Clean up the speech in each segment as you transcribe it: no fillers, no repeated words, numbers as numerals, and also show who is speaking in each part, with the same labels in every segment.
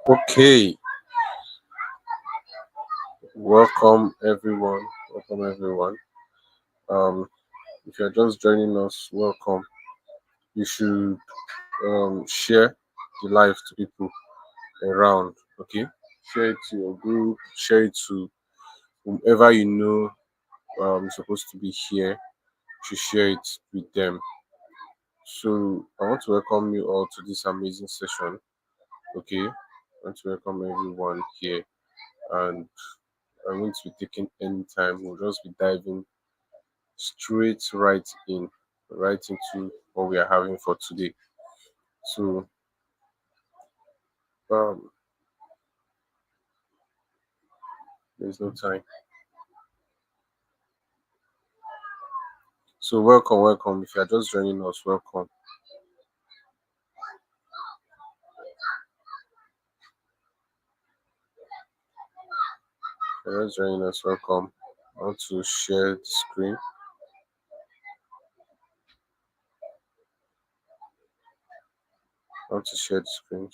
Speaker 1: Okay, welcome everyone. Welcome everyone. Um, if you're just joining us, welcome. You should share the live to people around. Okay, share it to your group. Share it to whomever you know is supposed to be here. You should share it with them. So I want to welcome you all to this amazing session. Okay, I want to welcome everyone here, and I won't be taking any time. We'll just be diving straight right into what we are having for today. So um there's no time. So welcome. If you are just joining us, welcome. If you're just joining us, welcome. I want to share the screen. I want to share the screen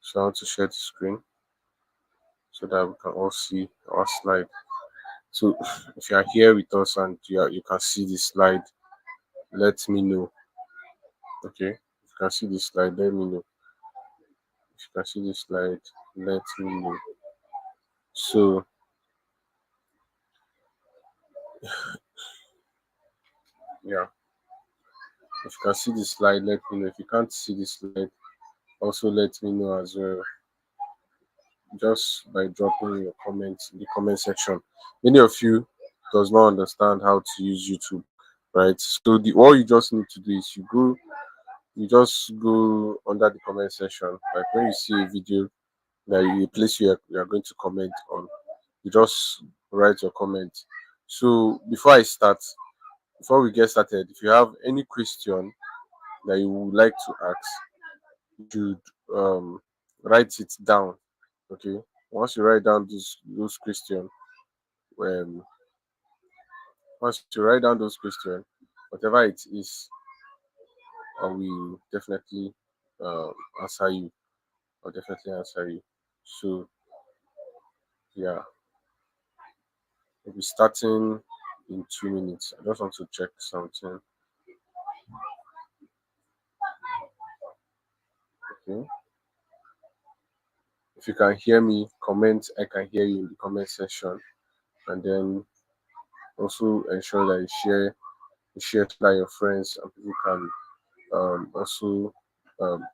Speaker 1: so I want to share the screen so that we can all see our slide. So if you are here with us and you can see the slide, let me know. Okay. If you can see the slide, let me know. If you can see the slide, let me know. So yeah, if you can see the slide, let me know. If you can't see the slide, also let me know as well. Just by dropping your comments in the comment section. Many of you does not understand how to use YouTube, right? So the all you just need to do is you just go under the comment section. Like when you see a video that a place you are going to comment on, you just write your comment. So before we get started, if you have any question that you would like to ask, you should write it down. Okay. Once you write down those questions, um, once you write down those questions, whatever it is, I will definitely um, answer you. I'll definitely answer you. So yeah, we'll be starting in 2 minutes. I just want to check something. Okay. If you can hear me, comment. I can hear you in the comment section, and then also ensure that you share to that your friends and people can also um,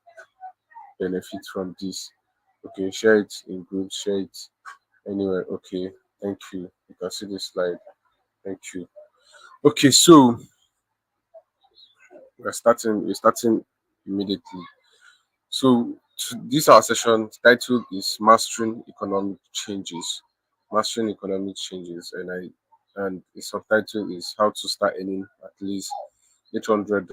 Speaker 1: benefit from this. Okay, share it in groups, share it anywhere. Okay, thank you. You can see the slide. Thank you. Okay, so we're starting immediately. So this our session title is Mastering Economic Changes. Mastering Economic Changes, and the subtitle is How to Start Earning at least 800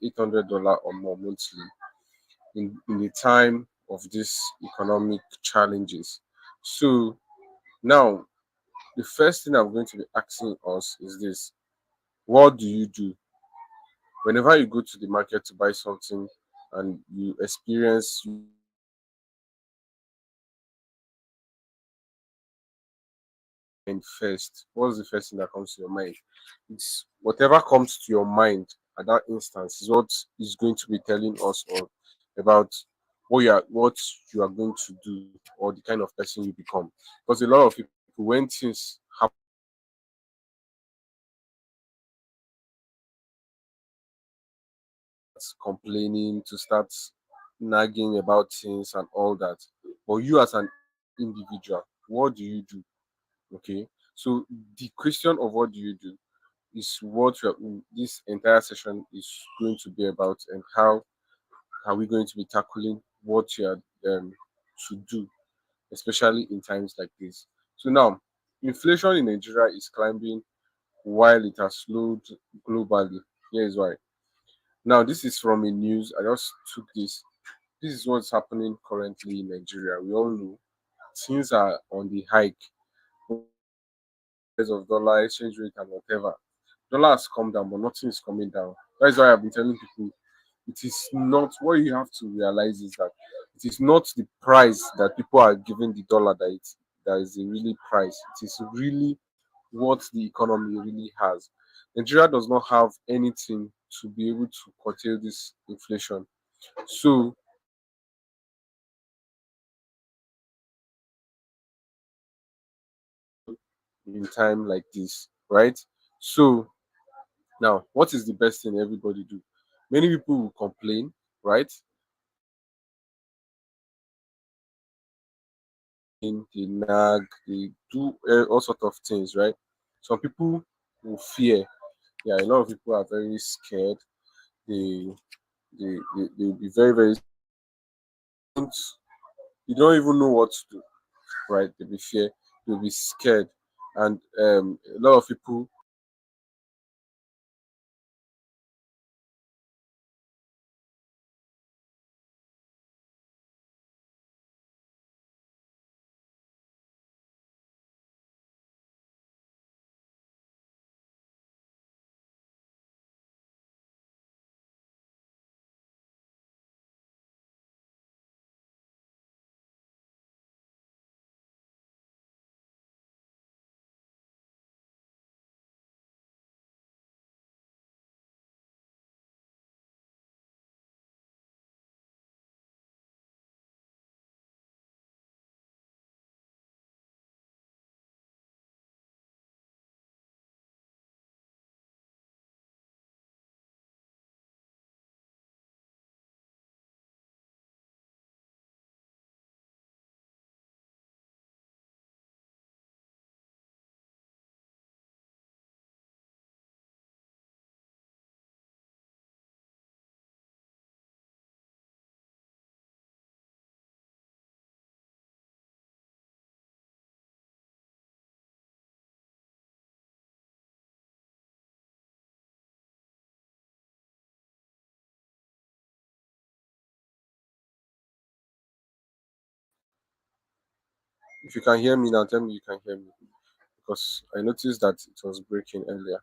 Speaker 1: $800 or more monthly in the time of these economic challenges. So now the first thing I'm going to be asking us is this: what do you do whenever you go to the market to buy something and you experience and first? What's the first thing that comes to your mind? It's whatever comes to your mind at that instance is what is going to be telling us all about what you are going to do or the kind of person you become. Because a lot of people, when things happen, complaining, to start nagging about things and all that. But you as an individual, what do you do? Okay. So the question of what do you do is what this entire session is going to be about, and how are we going to be tackling what you are to do, especially in times like this. So now, inflation in Nigeria is climbing while it has slowed globally. Here is why. Now, this is from a news. I just took this. This is what's happening currently in Nigeria. We all know things are on the hike. Price of dollar, exchange rate, and whatever. Dollar has come down, but nothing is coming down. That is why I've been telling people it is not what you have to realize is that it is not the price that people are giving the dollar that is the really price. It is really what the economy really has. Nigeria does not have anything to be able to curtail this inflation. So in time like this, right? So now, what is the best thing everybody do? Many people will complain, right? They nag, they do all sort of things, right? Some people will fear. Yeah, a lot of people are very scared. They they will be very don't you don't even know what to do, right? They'll be fear, they'll be scared. And a lot of people if you can hear me now, tell me you can hear me. Because I noticed that it was breaking earlier.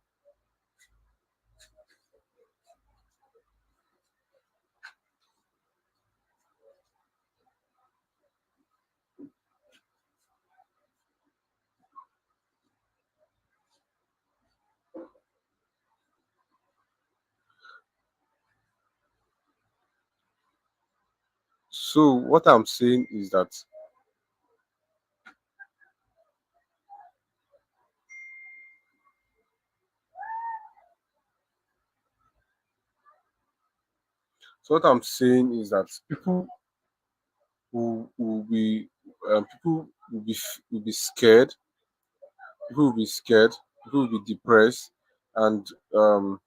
Speaker 1: So what I'm saying is that so what I'm saying is that will be people will be scared. People will be scared. People will be depressed, and um,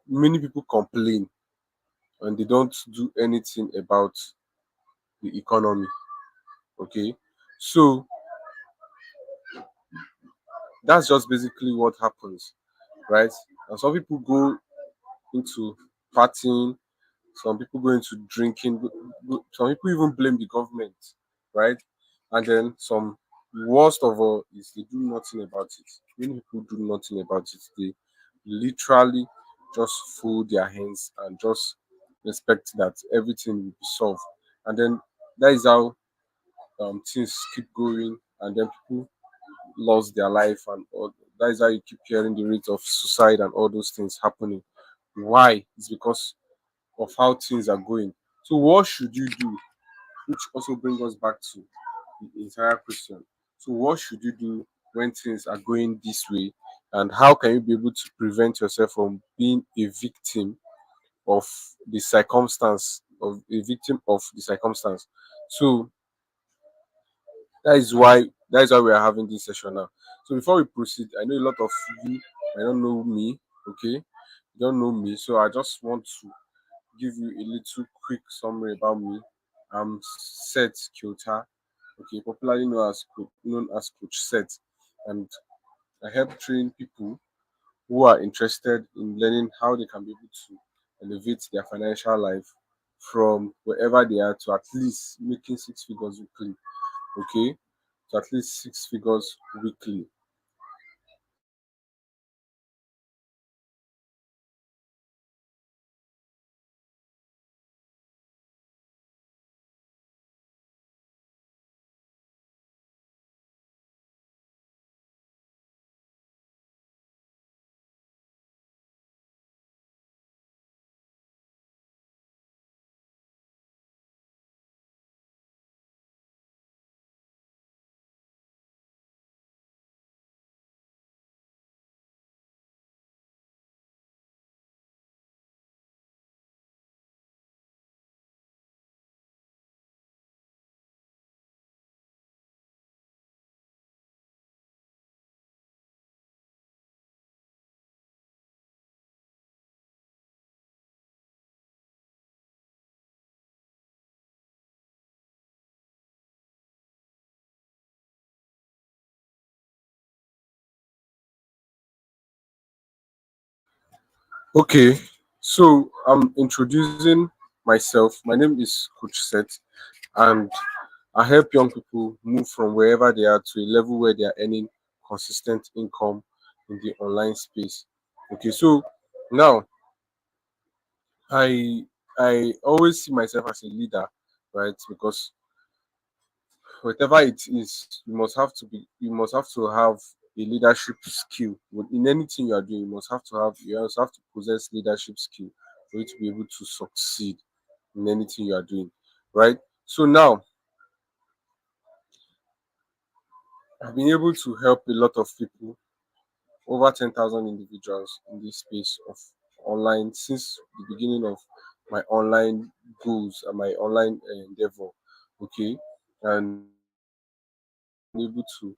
Speaker 1: many people complain, and they don't do anything about the economy. Okay, so that's just basically what happens, right? And some people go into partying. Some people go into drinking. Some people even blame the government, right? And then some worst of all is they do nothing about it. Many people do nothing about it. They literally just fold their hands and just expect that everything will be solved. And then that is how things keep going. And then people lost their life, and all. That is how you keep hearing the rate of suicide and all those things happening. Why? It's because of how things are going. So what should you do? Which also brings us back to the entire question. So what should you do when things are going this way? And how can you be able to prevent yourself from being a victim of the circumstance, of a victim of the circumstance? So that is why we are having this session now. So before we proceed, I know a lot of you I don't know me, okay? You don't know me, so I just want to give you a little quick summary about me. I'm Seth Kilter, okay, popularly known as Coach Seth, and I help train people who are interested in learning how they can be able to elevate their financial life from wherever they are to at least making six figures weekly. Okay, to at least six figures weekly. Okay, so I'm introducing myself. My name is Coach Seth, and I help young people move from wherever they are to a level where they are earning consistent income in the online space. Okay, so now I I always see myself as a leader, right? Because whatever it is, you must have to have a leadership skill. In anything you are doing, you must have to possess leadership skill for you to be able to succeed in anything you are doing, right? So now I've been able to help a lot of people, over 10,000 individuals in this space of online since the beginning of my online goals and my online endeavor. Okay, and able to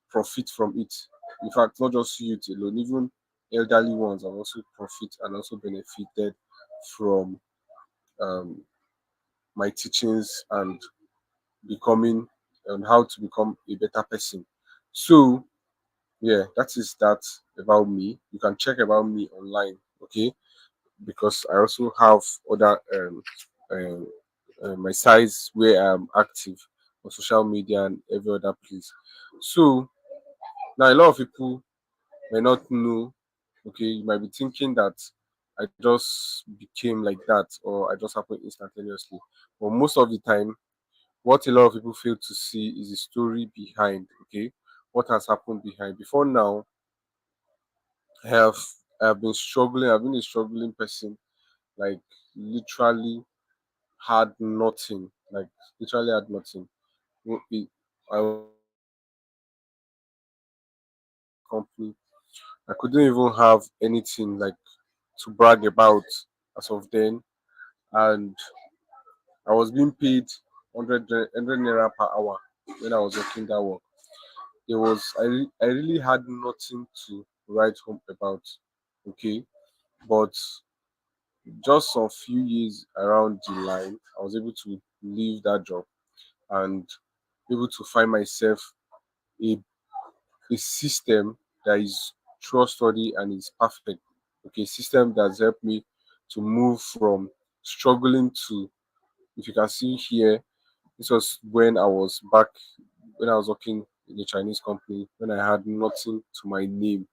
Speaker 1: profit from it. In fact, not just youth alone, even elderly ones have also profit and also benefited from um, my teachings and becoming and how to become a better person. So yeah, that is that about me. You can check about me online, okay? Because I also have other um, my sites where I'm active on social media and every other place. So now a lot of people may not know. Okay, you might be thinking that I just became like that or I just happened instantaneously. But most of the time, what a lot of people fail to see is the story behind. Okay, what has happened behind. Before now, I have I have been struggling. I've been a struggling person. Like literally had nothing. Like literally had nothing. I was company. I couldn't even have anything like to brag about as of then, and I was being paid 100 naira per hour when I was working that work. I really had nothing to write home about. Okay, but just a few years around the line, I was able to leave that job and able to find myself a, a system that is trustworthy and is perfect. Okay, system that's helped me to move from struggling to, if you can see here, this was when I was working in a Chinese company, when I had nothing to my name.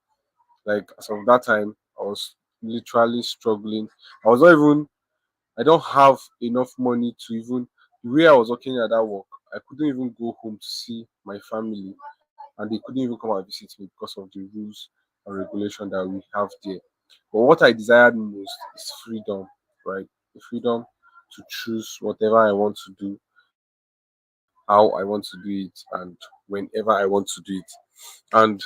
Speaker 1: Like as of that time, I was literally struggling. I was not even I don't have enough money to even the way I was working at that work, I couldn't even go home to see my family and they couldn't even come and visit me because of the rules and regulation that we have there. But what I desired most is freedom, right? The freedom to choose whatever I want to do, how I want to do it, and whenever I want to do it. And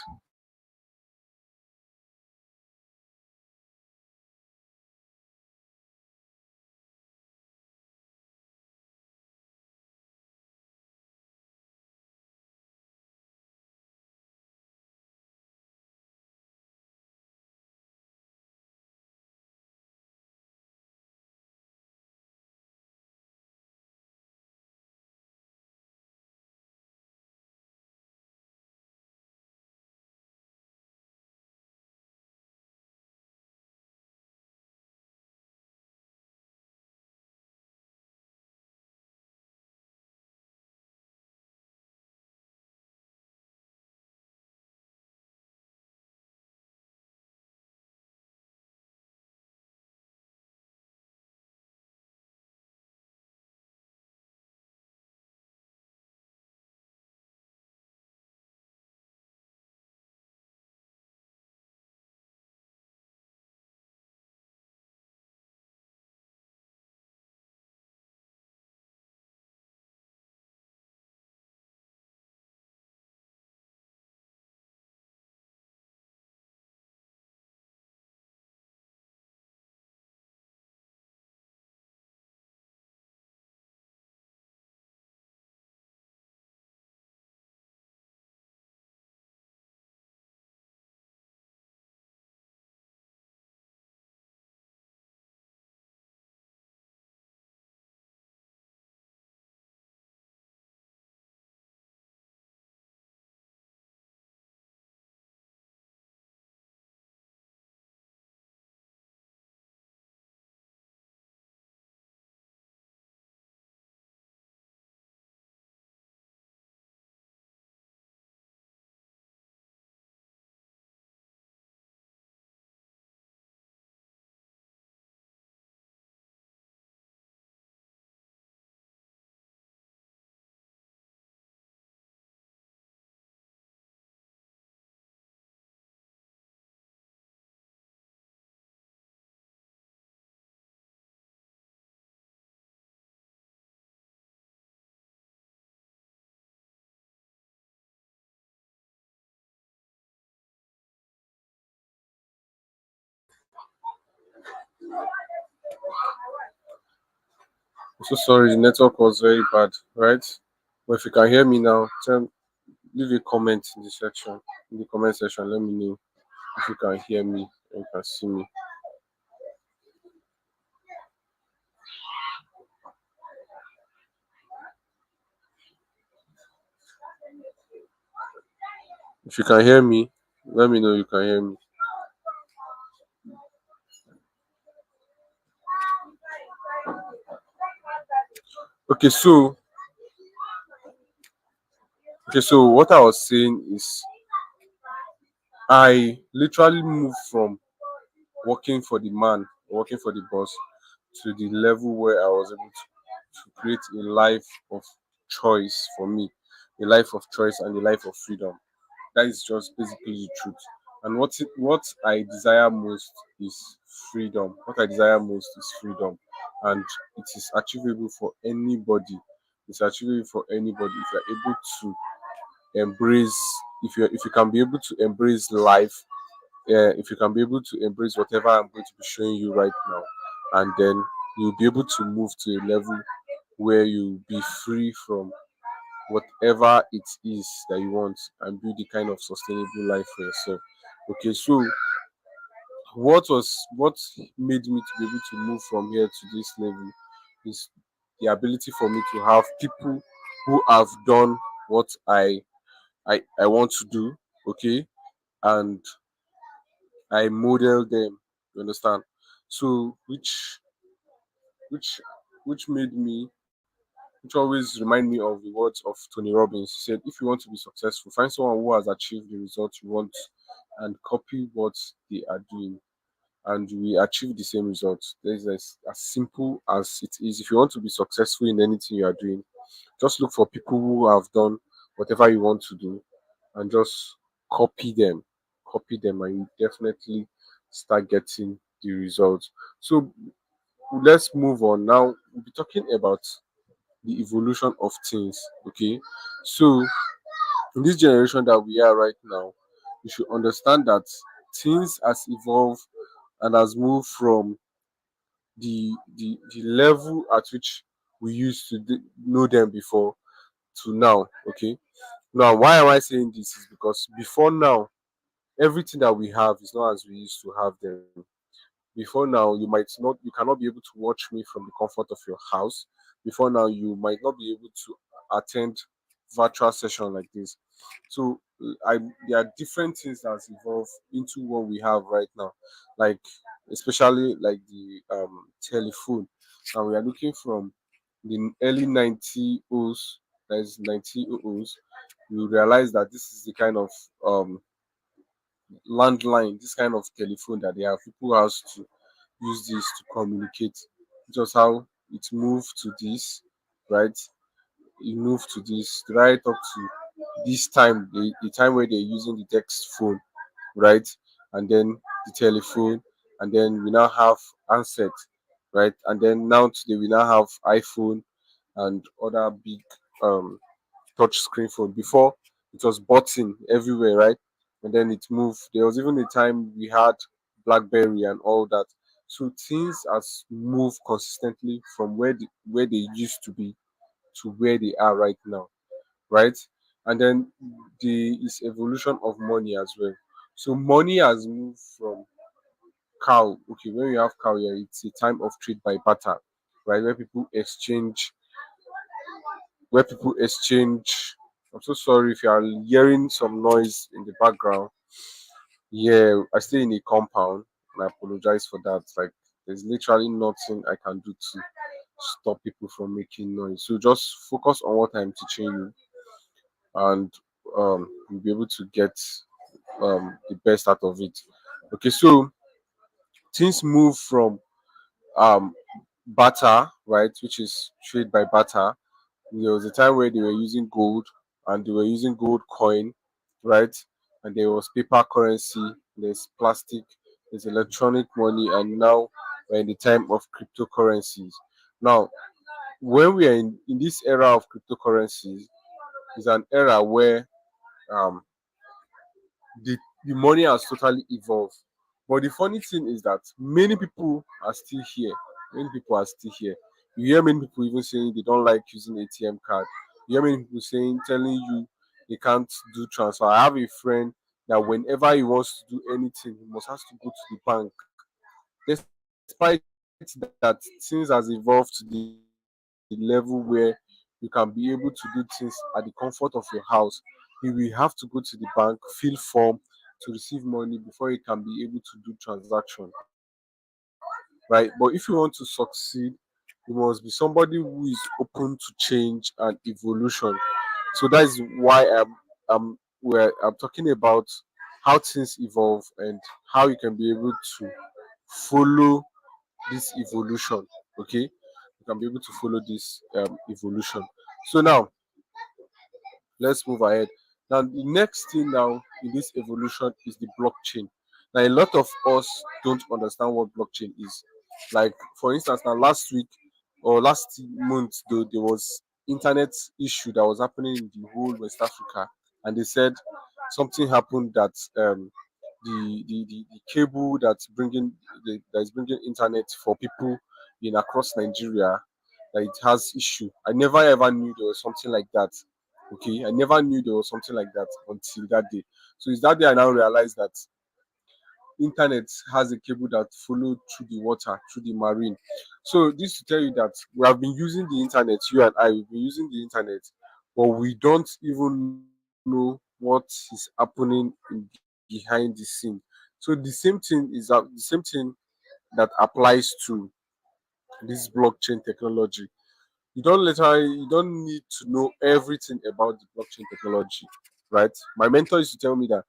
Speaker 1: I'm so sorry, the network was very bad, right? But if you can hear me now, leave a comment in the section, in the comment section. Let me know if you can hear me and you can see me. If you can hear me, let me know you can hear me. Okay, so what I was saying is I literally moved from working for the man, working for the boss, to the level where I was able to create a life of choice for me, a life of choice and a life of freedom. That is just basically the truth. And what I desire most is freedom. What I desire most is freedom, and it is achievable for anybody. It's achievable for anybody if you're able to embrace. If you can be able to embrace life, if you can be able to embrace whatever I'm going to be showing you right now, and then you'll be able to move to a level where you'll be free from whatever it is that you want and build the kind of sustainable life for yourself. Okay, so what made me to be able to move from here to this level is the ability for me to have people who have done what I want to do, okay, and I model them. You understand? So which which made me which always remind me of the words of Tony Robbins. He said, if you want to be successful, find someone who has achieved the results you want and copy what they are doing. And we achieve the same results. There's as simple as it is. If you want to be successful in anything you are doing, just look for people who have done whatever you want to do and just copy them. Copy them, and you definitely start getting the results. So let's move on. Now, we'll be talking about the evolution of things. Okay, so in this generation that we are right now, you should understand that things has evolved and has moved from the level at which we used to know them before to now. Okay, now why am I saying this is because before now everything that we have is not as we used to have them. Before now, you cannot be able to watch me from the comfort of your house. Before now, you might not be able to attend virtual session like this. So there are different things that has evolved into what we have right now, like especially like the telephone. And we are looking from the early 90s, that is 90s. You realize that this is the kind of landline, this kind of telephone that they have. People has to use this to communicate. Just how it moved to this, right? It moved to this right up to this time, the time where they're using the text phone, right? And then the telephone, and then we now have handset, right? And then now today we now have iPhone and other big um touch screen phone. Before it was button everywhere, right? And then it moved. There was even a time we had BlackBerry and all that. So things has moved consistently from where they used to be to where they are right now, right? And then the is evolution of money as well. So money has moved from cow. Okay, when you have cow here, it's a time of trade by barter, right? Where people exchange. I'm so sorry if you are hearing some noise in the background. Yeah, I stay in a compound and I apologize for that. Like, there's literally nothing I can do to stop people from making noise. So just focus on what I'm teaching you, and you'll be able to get the best out of it. Okay, so things move from um barter, right, which is trade by barter. There was a time where they were using gold and they were using gold coin, right? And there was paper currency, there's plastic, there's electronic money, and now we're in the time of cryptocurrencies. Now, when we are in this era of cryptocurrencies, is an era where um, the money has totally evolved. But the funny thing is that many people are still here. Many people are still here. You hear many people even saying they don't like using ATM card. You hear many people saying, telling you they can't do transfer. I have a friend that whenever he wants to do anything, he must have to go to the bank. Despite that, things has evolved to the level where you can be able to do things at the comfort of your house. You will have to go to the bank, fill form to receive money before you can be able to do transaction, right? But if you want to succeed, you must be somebody who is open to change and evolution. So that is why I'm talking about how things evolve and how you can be able to follow this evolution. Okay, you can be able to follow this evolution. So now let's move ahead. Now the next thing now in this evolution is the blockchain. Now a lot of us don't understand what blockchain is. Like for instance, now last week or last month, though, there was internet issue that was happening in the whole West Africa, and they said something happened that the cable that is bringing internet for people in across Nigeria, that it has issue. I never ever knew there was something like that. Okay, I never knew there was something like that until that day. So it's that day I now realized that internet has a cable that followed through the water, through the marine. So this to tell you that we have been using the internet, you and I, we've been using the internet, but we don't even know what is happening behind the scene. So the same thing is the same thing that applies to this blockchain technology. You don't need to know everything about the blockchain technology, right? My mentor used to tell me that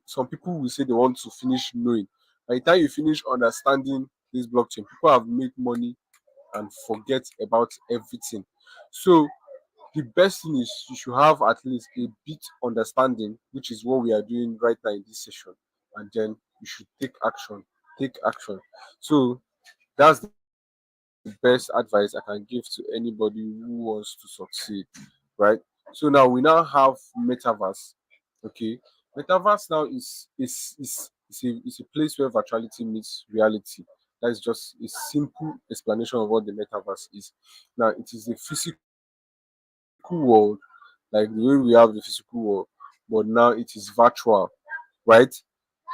Speaker 1: some people will say they want to finish knowing. By the time you finish understanding this blockchain, people have made money and forget about everything. So the best thing is you should have at least a bit understanding, which is what we are doing right now in this session, and then you should take action. Take action. So that's the best advice I can give to anybody who wants to succeed, right? So now we now have metaverse. Okay, metaverse now is a place where virtuality meets reality. That is just a simple explanation of what the metaverse is. Now it is a physical world, like the way we have the physical world, but now it is virtual, right?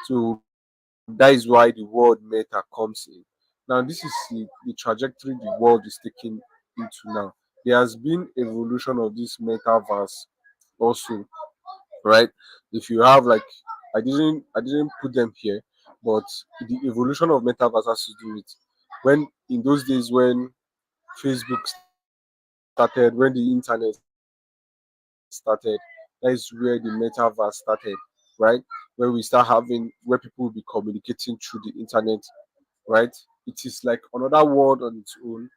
Speaker 1: So that is why the word meta comes in. Now, this is the trajectory the world is taking into now. There has been evolution of this metaverse also, right? If you have like I didn't put them here, but the evolution of metaverse has to do with when in those days when Facebook started, when the internet started, that is where the metaverse started, right? Where we start having where people will be communicating through the internet, right? It is like another world on its own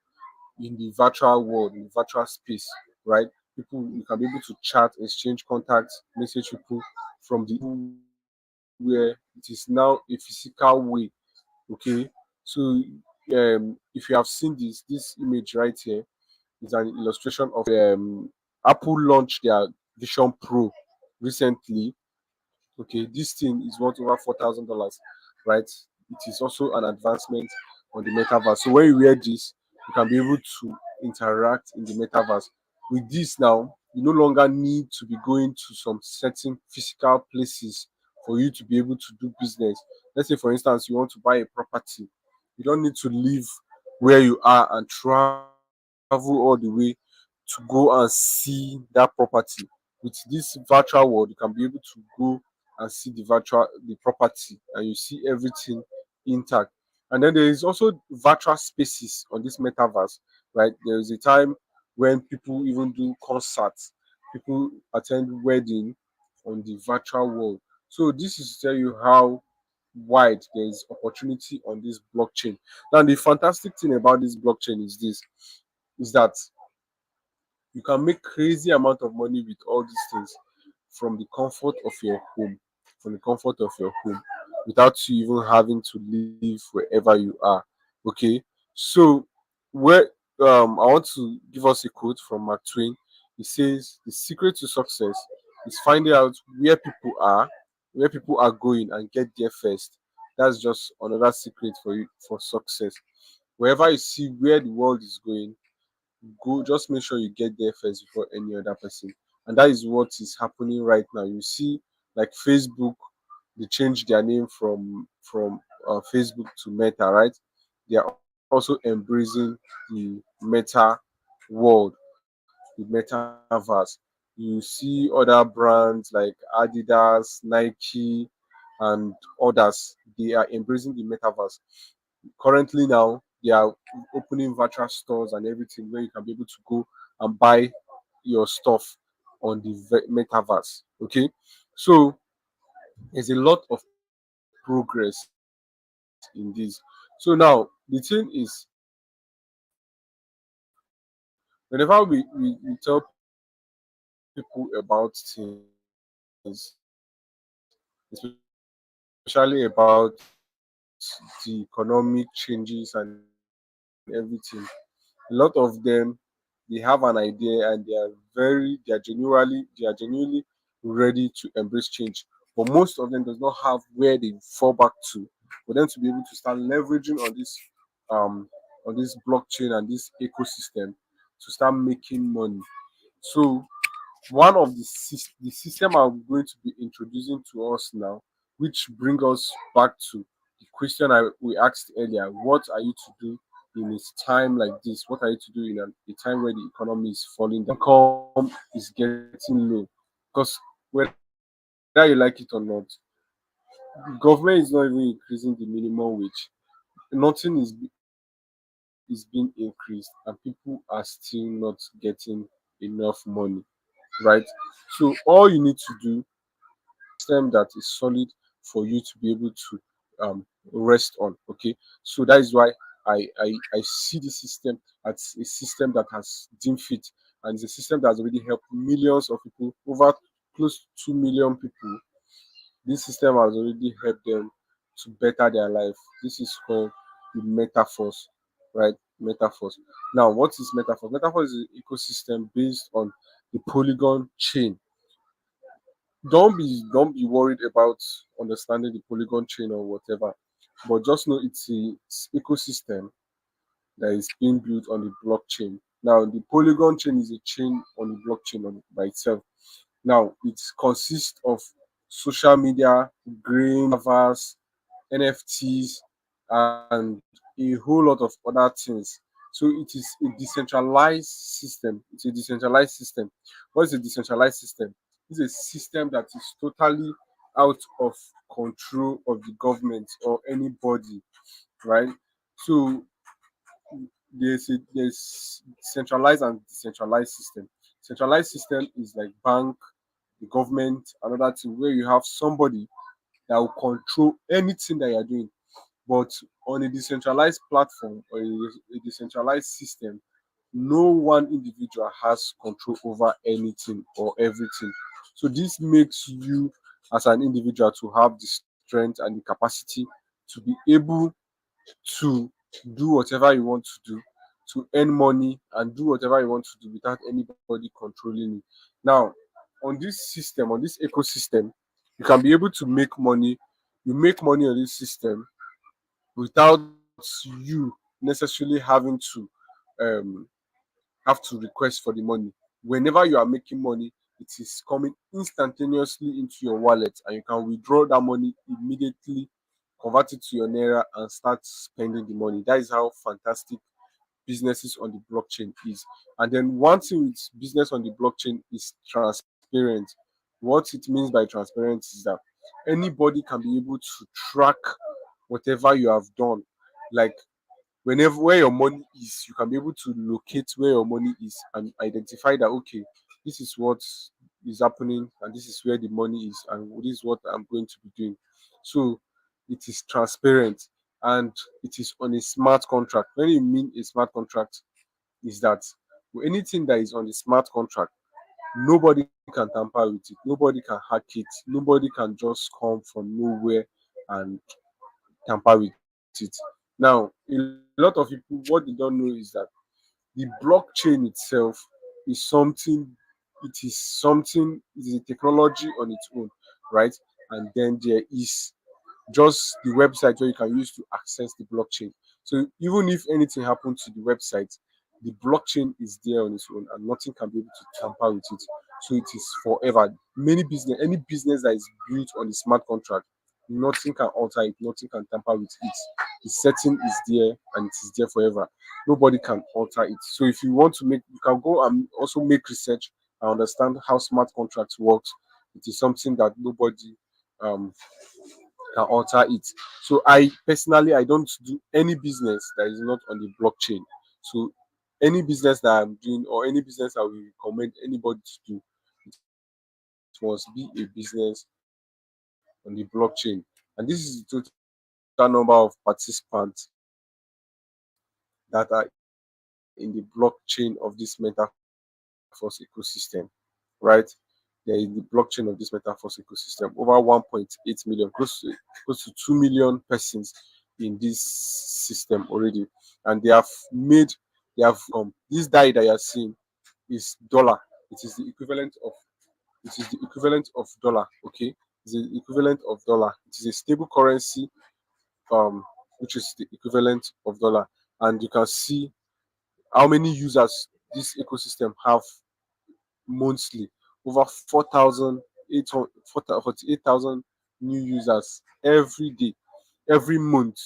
Speaker 1: in the virtual world, in the virtual space, right? People you can be able to chat, exchange contacts, message people from the internet where it is now a physical way. Okay, so if you have seen this image right here is an illustration of Apple launched their Vision Pro recently. Okay, this thing is worth over $4,000, right? It is also an advancement on the metaverse. So when you wear this, you can be able to interact in the metaverse. With this now, you no longer need to be going to some certain physical places for you to be able to do business. Let's say, for instance, you want to buy a property. You don't need to leave where you are and travel all the way to go and see that property. With this virtual world, you can be able to go and see the property, and you see everything intact. And then there is also virtual spaces on this metaverse, right? There is a time when people even do concerts, people attend wedding on the virtual world. So this is to tell you how wide there is opportunity on this blockchain. Now the fantastic thing about this blockchain is that you can make crazy amount of money with all these things from the comfort of your home, from the comfort of your home, without you even having to live wherever you are. Okay, so where I want to give us a quote from Mark Twain. He says, "The secret to success is finding out where people are going, and get there first. That's just another secret for you for success. Wherever you see where the world is going, go just make sure you get there first before any other person. And that is what is happening right now. You see, like Facebook, they changed their name from Facebook to Meta, right? They are also embracing the Meta world, the metaverse. You see other brands like Adidas, Nike, and others. They are embracing the metaverse. Currently now, they are opening virtual stores and everything where you can be able to go and buy your stuff on the metaverse. Okay, so there's a lot of progress in this. So now the thing is, whenever we tell people about things, especially about the economic changes and everything, a lot of them, they have an idea and they have an idea and they are genuinely ready to embrace change. But most of them does not have where they fall back to for them to be able to start leveraging um on this blockchain and this ecosystem to start making money. So one of the system I'm going to be introducing to us now, which bring us back to the question we asked earlier: what are you to do in a time like this? What are you to do in a time where the economy is falling down, income is getting low? Because whether you like it or not, the government is not even increasing the minimum wage. Nothing is being increased, and people are still not getting enough money, right? So all you need to do is create a system that is solid for you to be able to rest on. Okay, so that is why I see the system as a system that has deemed fit, and it's a system that has already helped millions of people, over close to 2 million people. This system has already helped them to better their life. This is called the metaphors, right? Metaphors. Now, what is metaphors? Metaphors is an ecosystem based on the Polygon chain. Don't be worried about understanding the Polygon chain or whatever, but just know it's ecosystem that is being built on the blockchain. Now, the Polygon chain is a chain on the blockchain by itself. Now, it consists of social media, green, metaverse, NFTs, and a whole lot of other things. So it is a decentralized system. It's a decentralized system. What is a decentralized system? It's a system that is totally out of control of the government or anybody, right? So there's centralized and decentralized system. Centralized system is like bank, the government, another thing where you have somebody that will control anything that you're doing. But on a decentralized platform or a decentralized system, no one individual has control over anything or everything. So this makes you as an individual to have the strength and the capacity to be able to do whatever you want to do, to earn money and do whatever you want to do without anybody controlling you. Now, on this system, on this ecosystem, you can be able to make money. You make money on this system without you necessarily having to um, have to request for the money. Whenever you are making money, it is coming instantaneously into your wallet, and you can withdraw that money immediately, convert it to your naira, and start spending the money. That is how fantastic businesses on the blockchain is. And then one thing with business on the blockchain is transparent. What it means by transparent is that anybody can be able to track whatever you have done. Like whenever where your money is, you can be able to locate where your money is and identify that okay, this is what is happening and this is where the money is and this is what I'm going to be doing. So it is transparent and it is on a smart contract. When you mean a smart contract, is that anything that is on the smart contract, nobody can tamper with it, nobody can hack it, nobody can just come from nowhere and tamper with it. Now, a lot of people, what they don't know is that the blockchain itself is something, it is a technology on its own, right? And then there is just the website where you can use to access the blockchain. So even if anything happens to the website, the blockchain is there on its own and nothing can be able to tamper with it. So it is forever. Any business that is built on the smart contract, nothing can alter it, nothing can tamper with it. The setting is there and it is there forever. Nobody can alter it. So if you want to make, you can go and also make research and understand how smart contracts works. It is something that nobody um can alter it. So I personally, I don't do any business that is not on the blockchain. So any business that I'm doing or any business I will recommend anybody to do, it must be a business on the blockchain. And this is the total number of participants that are in the blockchain of this metaverse ecosystem, right? They're in the blockchain of this metaverse ecosystem. Over 1.8 million, close to 2 million persons in this system already. And they have this DAI that you're seeing is dollar. It is the equivalent of dollar. Okay, it's the equivalent of dollar. It is a stable currency, um, which is the equivalent of dollar. And you can see how many users this ecosystem have monthly. Over 48,000 new users every day, every month.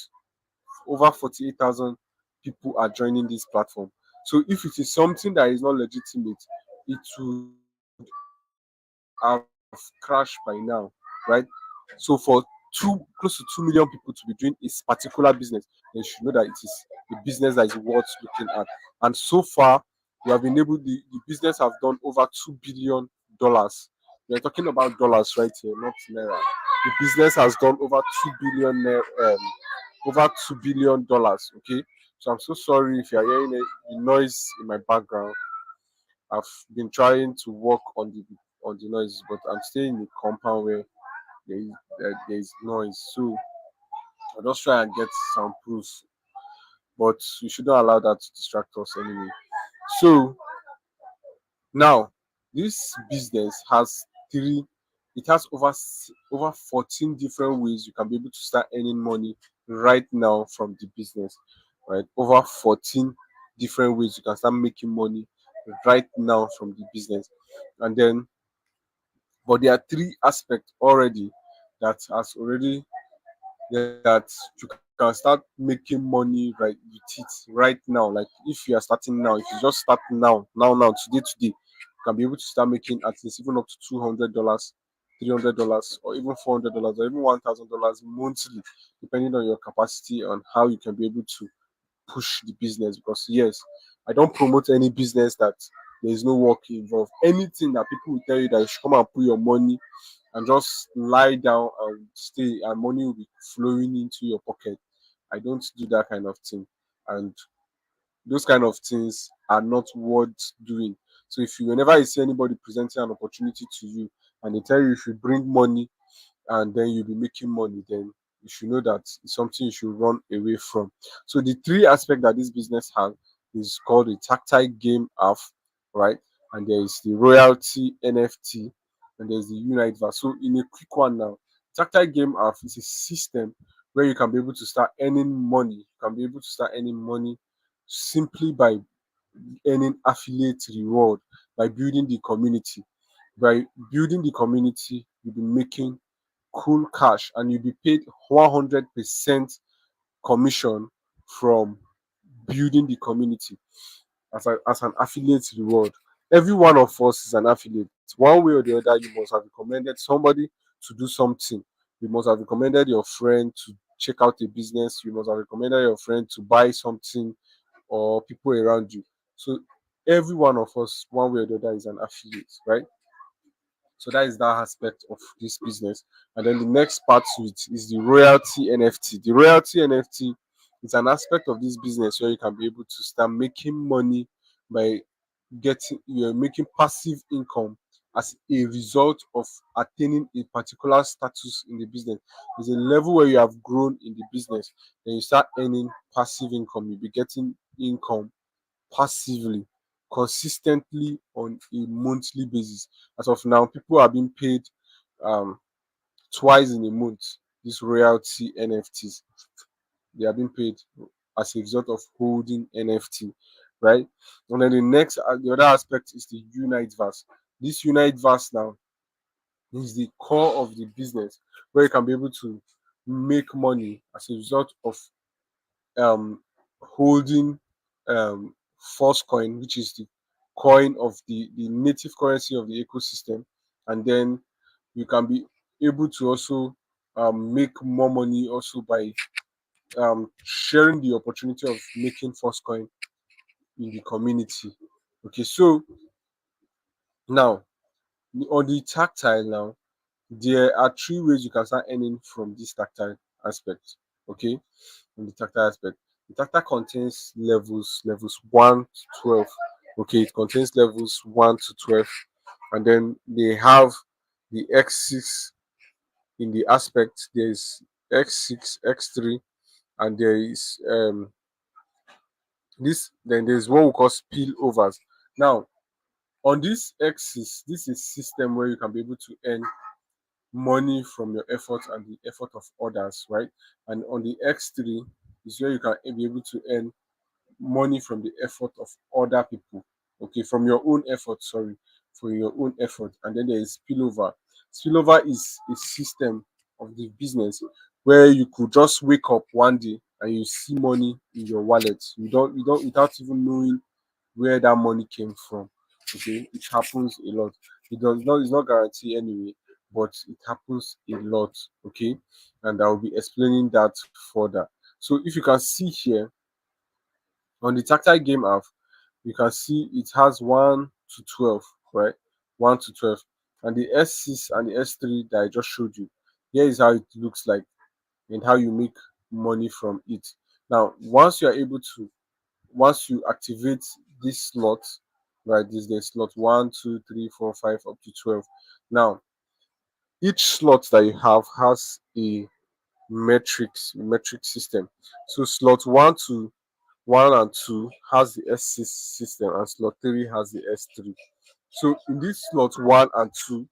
Speaker 1: Over 48,000 people are joining this platform. So if it is something that is not legitimate, it would have crashed by now, right? So for close to 2 million people to be doing this particular business, they should know that it is a business that is worth looking at. And so far, we have been able the business have done over $2 billion. We're talking about dollars right here, not naira. The business has done over 2 billion over $2 billion. Okay. So I'm so sorry if you're hearing the noise in my background. I've been trying to work on the noise, but I'm staying in a compound where there is noise. So I'll just try and get some proof, but we shouldn't allow that to distract us anyway. So now this business has three. It has over 14 different ways you can be able to start earning money right now from the business. Right, over 14 different ways you can start making money right now from the business, and then but there are three aspects already that has already that you can start making money right with it right now. Like if you are starting now, if you just start now, today, you can be able to start making at least even up to $200, $300, or even $400, or even $1,000 monthly, depending on your capacity on how you can be able to push the business. Because yes, I don't promote any business that there is no work involved. Anything that people will tell you that you should come and put your money and just lie down and stay and money will be flowing into your pocket. I don't do that kind of thing. And those kind of things are not worth doing. So if you whenever you see anybody presenting an opportunity to you and they tell you you should bring money and then you'll be making money, then you should know that it's something you should run away from. So the three aspects that this business has is called a tactile game app, right? And there is the royalty NFT, and there's the Uniteverse. So in a quick one now, tactile game app is a system where you can be able to start earning money. You can be able to start earning money simply by earning affiliate reward by building the community. By building the community, you'll be making cool cash and you'll be paid 100% commission from building the community as an affiliate reward. Every one of us is an affiliate. One way or the other, you must have recommended somebody to do something. You must have recommended your friend to check out a business. You must have recommended your friend to buy something or people around you. So every one of us, one way or the other, is an affiliate, right? So that is that aspect of this business. And then the next part to it is the royalty NFT. The royalty NFT is an aspect of this business where you can be able to start making money by you're making passive income as a result of attaining a particular status in the business. There's a level where you have grown in the business, then you start earning passive income. You'll be getting income passively, consistently on a monthly basis. As of now, people are being paid um, twice in a month. these royalty NFTs. They are being paid as a result of holding NFT, right? And then the other aspect is the Uniteverse. This Uniteverse now is the core of the business, where you can be able to make money as a result of um, holding um, Force Coin, which is the coin of the native currency of the ecosystem. And then you can be able to also make more money also by sharing the opportunity of making Force Coin in the community. Okay, so now on the tactile now, there are three ways you can start earning from this tactile aspect. Okay, on the tactile aspect, the tactile contains levels 1 to 12. Okay, it contains levels 1 to 12, and then they have the x6 in the aspect. There's x6, x3, and there is this. Then there's what we call spillovers. Now on this axis, this is system where you can be able to earn money from your effort and the effort of others, right? And on the X3 is where you can be able to earn money from the effort of other people. Okay, from your own effort, sorry, from your own effort. And then there is spillover. Spillover is a system of the business where you could just wake up one day and you see money in your wallet. You don't without even knowing where that money came from. Okay, it happens a lot. It's not guaranteed anyway, but it happens a lot. Okay, and I will be explaining that further. So if you can see here on the tactile game app, you can see it has 1 to 12, right? 1 to 12. And the S6 and the S3 that I just showed you, here is how it looks like and how you make money from it. Now, once you activate this slot, right? This is the slot 1, 2, 3, 4, 5 up to 12. Now, each slot that you have has a metric system. So slot 1 and 2 has the S6 system, and slot 3 has the S3. So in this slot 1 and 2,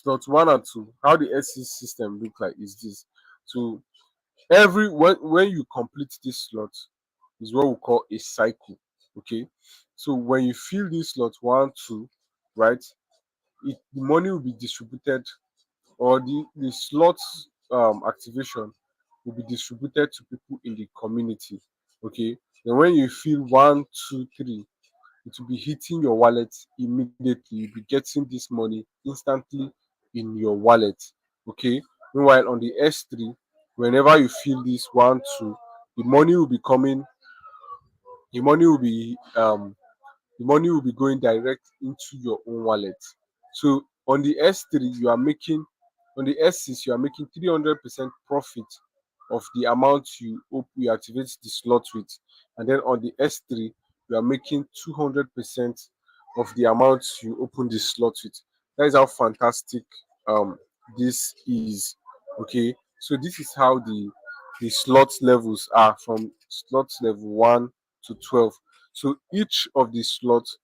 Speaker 1: how the S6 system look like is this. So when you complete this slot is what we call a cycle. Okay, so when you fill this slot 1, 2, right, the money will be distributed, or the slots activation will be distributed to people in the community. Okay, then when you fill 1, 2, 3, it will be hitting your wallet immediately. You'll be getting this money instantly in your wallet. Okay, meanwhile on the S3, whenever you fill this 1, 2, the money will be coming the money will be going direct into your own wallet. So on the S6 you are making 300% profit of the amount you activate the slot with, and then on the S3 you are making 200% of the amount you open the slot with. That is how fantastic this is. Okay, so this is how the slot levels are from slot level 1 to 12. So each of the slots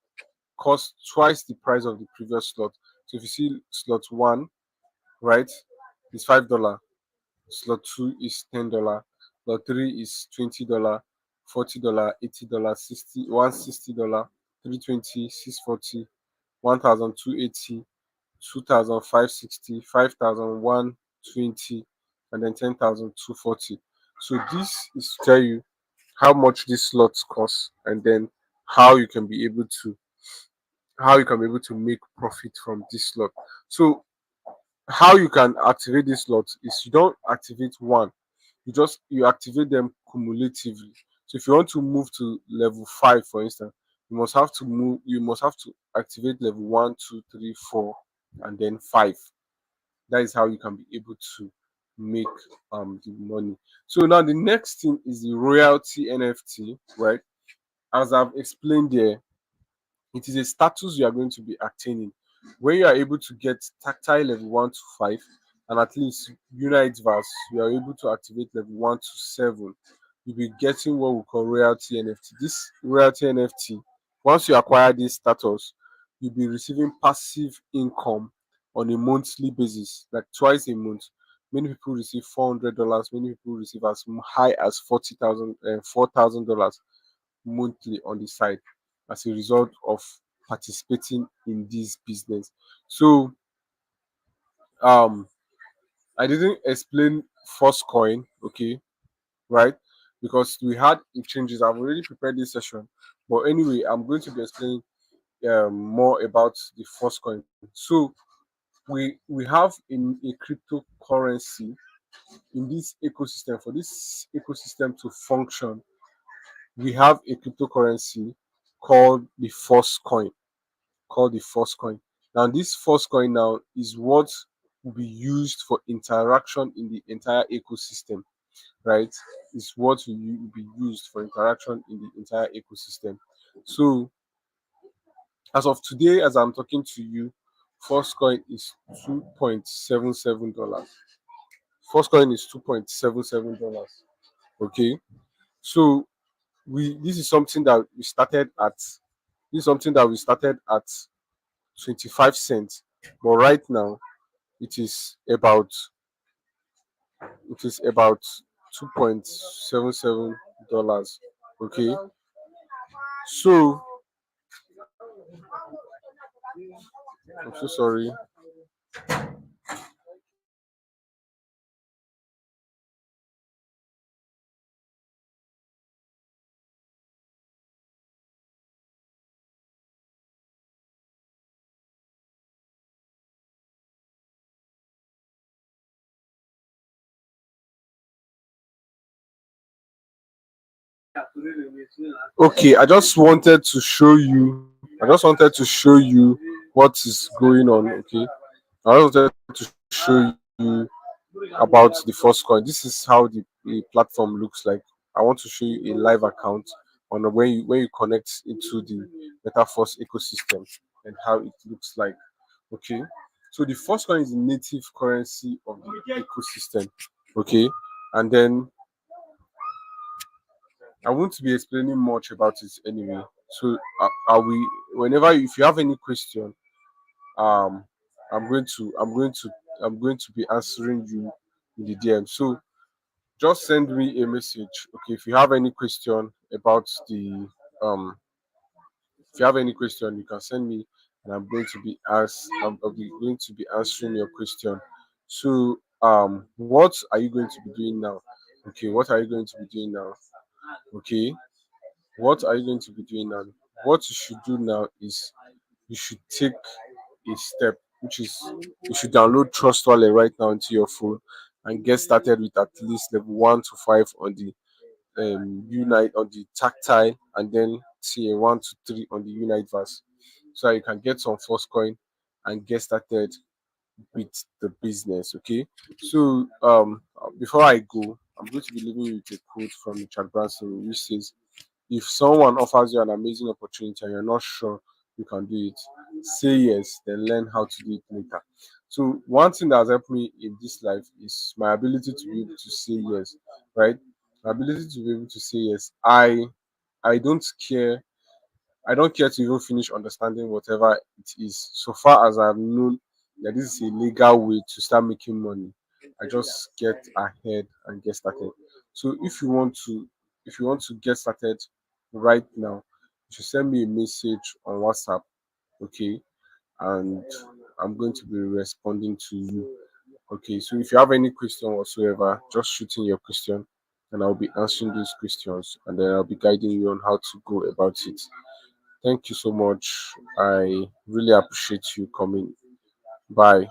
Speaker 1: costs twice the price of the previous slot. So if you see slot 1, right, is $5. Slot 2 is $10. Slot 3 is $20, $40, $80, 60, $160, 320, 640, 1,280, 2,560, 5,120, and then 10,240. So this is to tell you how much these slots cost, and then how you can be able to make profit from this slot. So how you can activate this slot is you don't activate one, you activate them cumulatively. So if you want to move to level 5, for instance, you must have to activate level 1, 2, 3, 4, and then 5. That is how you can be able to make the money. So now the next thing is the royalty NFT, right? As I've explained there, it is a status you are going to be attaining when you are able to get tactile level 1 to 5, and at least Uniteverse, you are able to activate level 1 to 7. You'll be getting what we call royalty NFT. This royalty NFT, once you acquire this status, you'll be receiving passive income on a monthly basis, like twice a month. Many people receive $400. Many people receive as high as 40,000, $4,000 monthly on the side as a result of participating in this business. So um I didn't explain first coin, okay, right? Because we had it changes. I've already prepared this session, but anyway, I'm going to be explaining more about the first coin. So we have in a cryptocurrency in this ecosystem. For this ecosystem to function, we have a cryptocurrency called the first coin. Called the first coin. Now, this first coin now is what will be used for interaction in the entire ecosystem, right? Is what will be used for interaction in the entire ecosystem. So, as of today, as I'm talking to you, first coin is $2.77. First coin is $2.77. Okay, so we this is something that we started at. This is something that we started at 25 cents, but right now it is about it is about $2.77. Okay, so I'm so sorry. Okay, I just wanted to show you what is going on. Okay, I just wanted to show you about the first coin. This is how the platform looks like. I want to show you a live account on when you connect into the MetaForce ecosystem and how it looks like. Okay, so the first coin is the native currency of the ecosystem. Okay, and then I won't be explaining much about it anyway. So are we? Whenever if you have any question, um, I'm going to be answering you in the DM. So just send me a message. Okay, if you have any question about the um, if you have any question, you can send me, and I'll be going to be answering your question. So what are you going to be doing now? Okay, what are you going to be doing now? Okay, what are you going to be doing now? What you should do now is you should take a step, which is you should download Trust Wallet right now into your phone and get started with at least level 1 to 5 on the Unite on the tactile, and then tier 1 to 3 on the Unite verse, so that you can get some first coin and get started with the business. Okay, so before I go, I'm going to be leaving you with a quote from Richard Branson, which says, if someone offers you an amazing opportunity and you're not sure you can do it, say yes, then learn how to do it later. So one thing that has helped me in this life is my ability to be able to say yes, right? My ability to be able to say yes. I don't care. I don't care to even finish understanding whatever it is. So far as I've known that this is a legal way to start making money, I just get ahead and get started. So if you want to get started right now, you should send me a message on WhatsApp, okay? And I'm going to be responding to you. Okay, so if you have any question whatsoever, just shoot in your question and I'll be answering these questions, and then I'll be guiding you on how to go about it. Thank you so much. I really appreciate you coming. Bye.